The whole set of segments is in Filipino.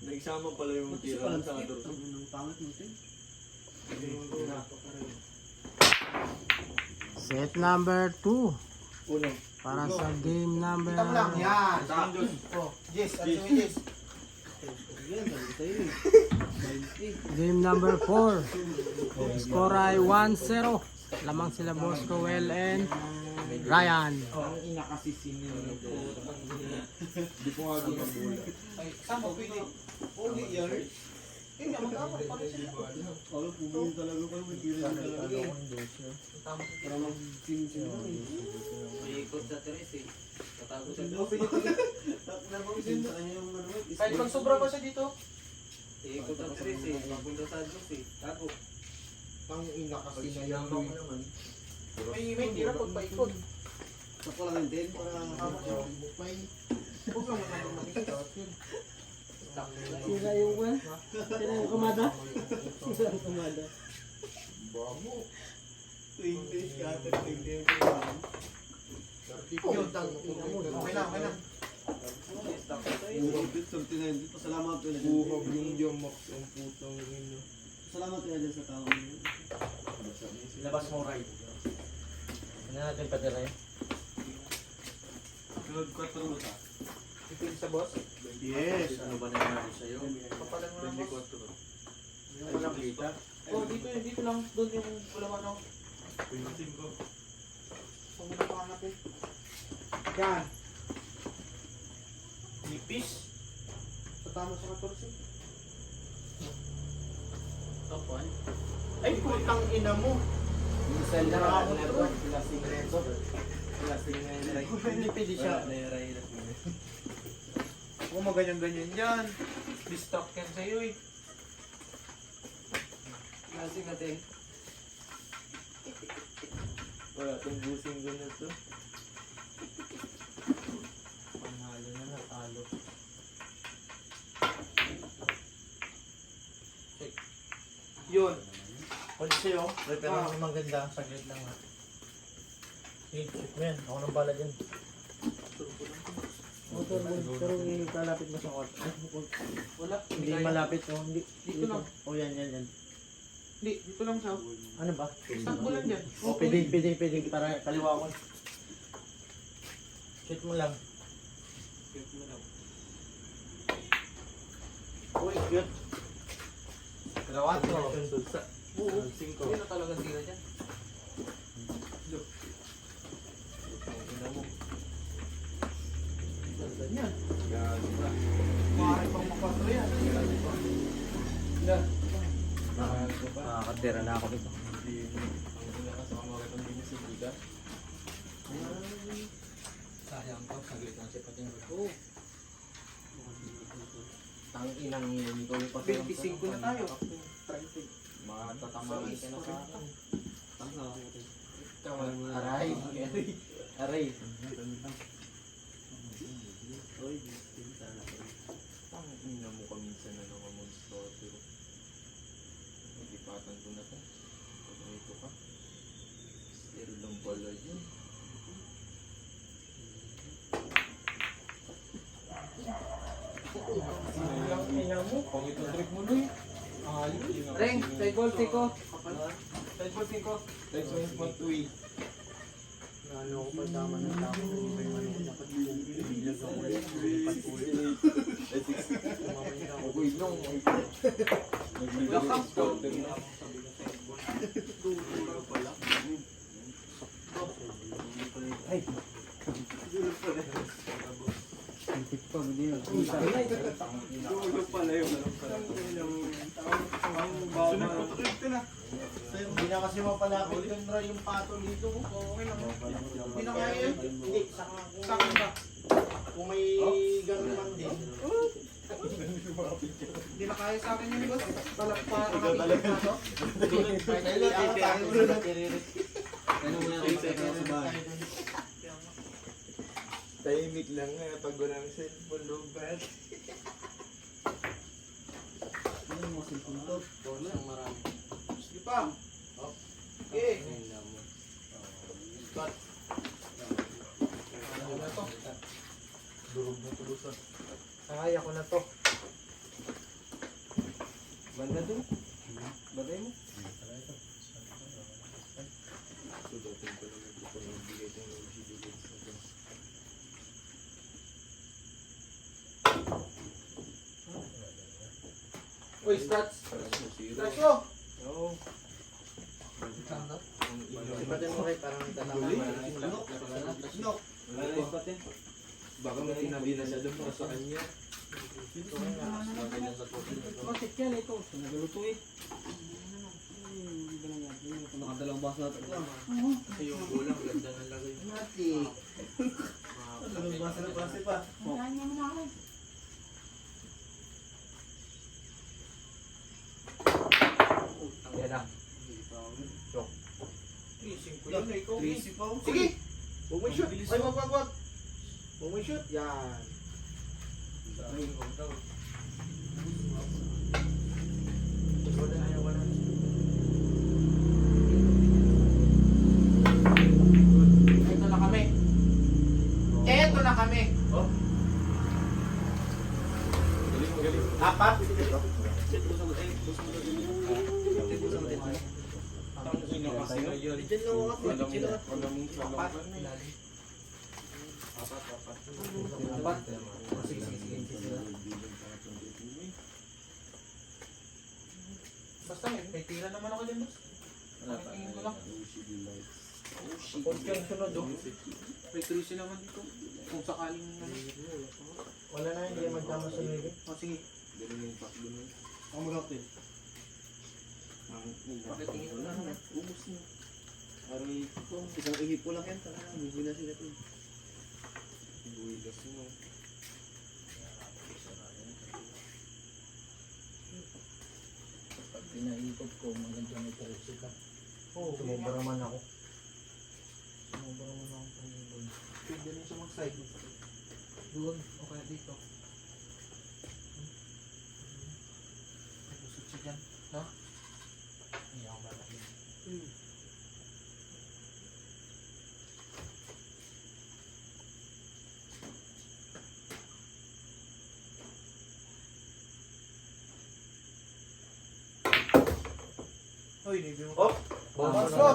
Nagsama pala yung tira sa ador. Ang pangit mo ito. Set number 2. Uno. Para sa game number... Kita mo lang. Yan. Saan, Diyos? Oh, Jess. Ano yung Jess? Yan, sabi sa'yo eh. Game number 4. Score ay 1-0. Lamang sila Boss Roel and Ryan. Ang ina kasi sinil. Hindi ko nga ginabuhay. Ay, saan ba pwede? Hindi yan. Hindi, magkakaroon pa rin sila. Ako, pumunta talaga kayo. May tira na talaga ako ng dos. Tama. Para mag-team sila. Ikot sa Teres eh. Tatago sa Kahit pag sobra pa siya dito. Ikot sa Teres eh. Papunta sa Diyos eh. Tago. Ang ina kasi na yan. Sinama ko naman. May tira pag paikot. Sa pala ng din. Para May... Huwag lang naman makikita. Sira yung ba? Sira yung kumada? Sira yung kumada. Bamo. 20 scatter, 20. Yun, tang ina mo. Okay na, okay na. Buhab dito. Pasalamat ko na. Buhab yung Diyomox. Ang putang inyo. Salamat ko na sa tao. Labas mo, Ray. Ano natin patira yun? Sunod 4 mo ta. Ipin sa boss. Yes. Ano ba nangyari sa'yo? Kapalan mo lang, boss. 24. Walang kita. Oh, dito lang. Doon yung kulaman ako. 25. Kung mo na panganap eh. Yan. Nipis. Tatama sa 14. Top 1. Ay, putang ina mo. Minsan na Nakakot ako to. lasing reto. Lasing na yun. Hindi pwede siya. Huwag mo ganyan-ganyan dyan. Distock yan sa'yo eh. Lasing natin. Wala itong busing ko na to. Panalo na natalo. Yun. Pwede sa'yo. Pero ang maganda, saglit lang ha. Hey, shoot mo yan. Ako nang bala dyan. Pero kalapit mo sa court. Wala. Hindi kaya. malapit oh. Hindi. Dito lang. Oh, yan. Hindi, dito lang siya. Ano ba? Sakto lang dyan. Oh, pwede. Para kaliwa ko. Shoot mo lang. Shoot mo lang. Uy, shoot. Dalawa to. Oo. Hindi na talaga tira dyan. Ganyan. Maaari pang makatro yan. Nakakatira na ako dito. Sayang to. Saglit lang siya pati nga. Tanginang yun ko yung 25 na tayo. Matatamaan ka na sa akin. Aray. Aray. Tangina mo ka minsan na naman monster. Nagipatan ko na to. Pag ito ka. Stereo lang pala yun. Pag ito trip mo doy. Reng, side ball, tiko. Side ball 5. Let's win for 2. Ano ko pa tama ng tao. Hindi pa yung ano ko dapat bibilag ako ulit. Okay lang. Lakang to. Ay! Tipit pa, hindi yun. Tulog pala yun. Sunod ko trip ko na. Hindi na kasi mapalapit yung dry yung patol dito. Okay lang. Hindi na kaya yun. Hindi, saka Sa akin ba? kung may ganun man din. Hindi na kaya sa akin yun, boss. Talakpa nakakita na to. Ano mo yan? Tahimik lang nga pag walang cellphone lobat. Ano mo cellphone to? Bola ang marami. Sige pa. Okay. Cut. Ano na to? Durog na tulusan. Kaya ko na to. Banda doon. Bagay mo. Sudatin ko lang ito kung nagbigay ito ng OCD. Uy, scratch! Zero. Scratch mo! Oo. Ipatin mo kayo parang Guli. Sinok. Wala na yung patin. Baka may tinabi na siya doon para sa kanya. Bakit yan ito? Nagluto eh. Nakadalawang baso natin lang. Kasi yung gulang, ganda ng lagay. Matik. Dalawang baso na klase pa. Yan na. Ising ko yun, ikaw. Tracy pa. Sige! Huwag mo shoot! Ay, wag! Huwag mo shoot! Yan. Wala na yan, wala. Ito na kami. Ito na kami. Oh. Galing. Apat. Ang ino kasi ngayon. Diyan lang ako. Alam mong Apat. Apat. Basta may tira naman ako dyan, boss. Tingin ko lang. Huwag kang sunod, oh. May 3 naman dito. Kung sakaling Wala na, hindi magtama sa nilid. O, sige. Ganun yung pack doon. Ako mag-update. Pakitingin ko lang. Ubus na. Aroy ko. Isang ihip ko lang yan. Talaga. Bubuhay na sila ito. Buwigas mo. Pag pinaikot ko, maganda may tracy ka. Oo, Sumobra naman ako. Sumobra naman ako sa nilid. pwede rin siya mag-side. Doon, o kaya dito. Busog siya dyan, no? Hindi ako malaki. Hoy, review mo. Oh! Bounce mo!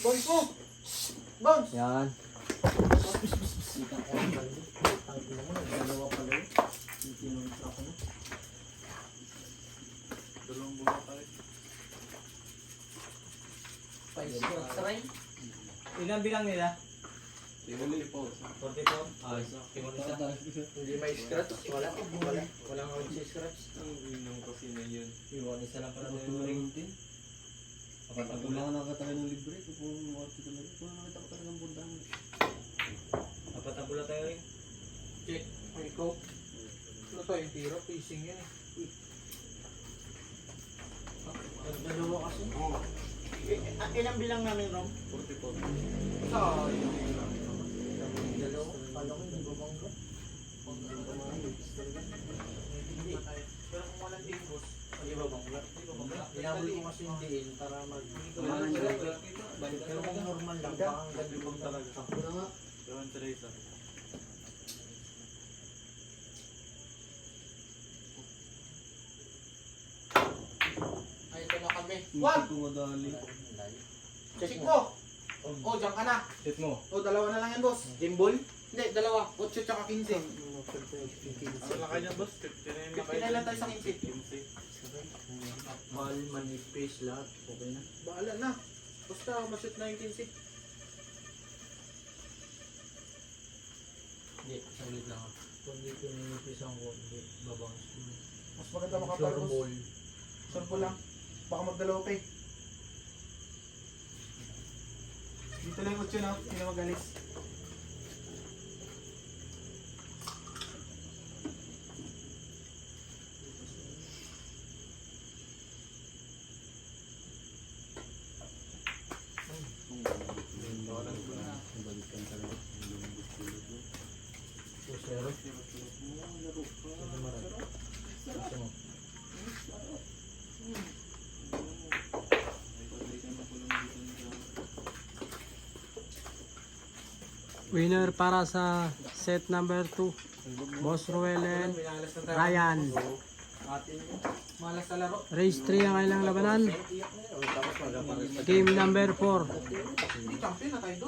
Bounce mo! Bounce! Yan. Dalawa pala yun. Tinuntra ko na. Dalawang bunga tayo. Try. Ilan bilang nila? Tingnan po. 44? Ah, Hindi may scratch. Wala. Walang ounce scratch. Ang inang kasi na yun. iwan isa lang para Ito sa ring. din. Ako lang nakakatagal ng libre. Kung makakita talaga. Kung nakita ko talagang bundang. Papatabula tayo rin. Check. Ay, ikaw. Ano to yung tira? Pacing yan eh. Dalawa kasi. Oo. Ilang bilang namin, Rom? 44. Sayang. Dalawa. Kala ko yung babangga. Hindi. Pero kung walang dimbos, ay babangga. Inabot ko kasi yung diin para mag... Pero kung normal lang, baka ang gandibang talaga. Wala nga. Gawin Teresa. Ay, ito na kami. Hindi Wag! ko madali. Check mo! O, dyan ka na. Shoot mo. O, dalawa na lang yan, boss. Gimbal? Hindi, dalawa. 8 tsaka 15. Wala ka dyan, boss. 59 lang tayo sa 15. Mahal, manipis, lahat. Okay na. Bahala na. Basta mashoot na yung 15. Hindi, saglit lang ako. Kung hindi pinipis ang ko, hindi babang. Mas maganda makapal, boss. Surbo lang. Baka magdalawa pa eh. Dito lang yung 8 na. Hindi na magalis. Zero. Winner para sa set number 2, Boss Ruel and Ryan. Malas sa laro. Race 3 ang kailang labanan. Iyak na yun. Tapos magapares pa. Game number 4. Hindi, champion na tayo doon.